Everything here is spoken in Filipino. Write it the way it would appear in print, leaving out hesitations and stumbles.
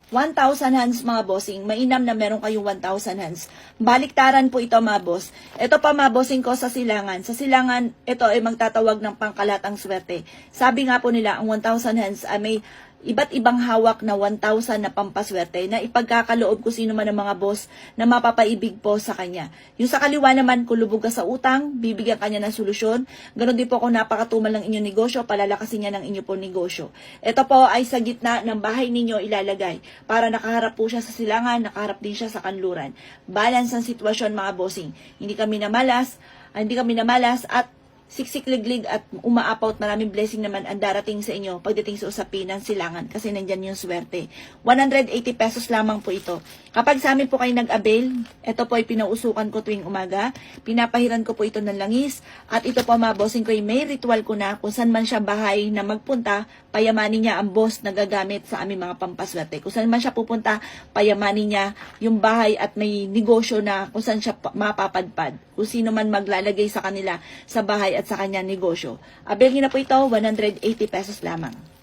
1,000 hands mga bossing. Mainam na meron kayong 1,000 hands. Baliktaran po ito mga boss. Ito pa mga bossing ko sa silangan. Sa silangan, ito ay magtatawag ng pangkalatang swerte. Sabi nga po nila, ang 1,000 hands ay may iba't ibang hawak na 1,000 na pampaswerte na ipagkakaloob ko sino man ng mga boss na mapapaibig po sa kanya. Yung sa kaliwa naman, kung lubog ka sa utang, bibigyan kanya ng solusyon. Ganon din po kung napakatumal ng inyong negosyo, palalakasin niya ng inyo po negosyo. Ito po ay sa gitna ng bahay ninyo ilalagay para nakaharap po siya sa silangan, nakaharap din siya sa kanluran. Balance ang sitwasyon mga bossing. Hindi kami namalas at siksik-liglig at umaapaw at maraming blessing naman ang darating sa inyo pagdating sa usapin ng silangan kasi nandyan yung swerte. 180 pesos lamang po ito. Kapag sa amin po kayo nag-avail, ito po ay pinausukan ko tuwing umaga. Pinapahiran ko po ito ng langis at ito po mga bossing ko ay may ritual ko na kung saan man siya bahay na magpunta, payamanin niya ang boss na gagamit sa aming mga pampaswerte. Kung saan man siya pupunta, payamanin niya yung bahay at may negosyo na kung saan siya mapapadpad. Kung sino man maglalagay sa kanila sa bahay at sa kanyang negosyo. Abelhin na po ito, 180 pesos lamang.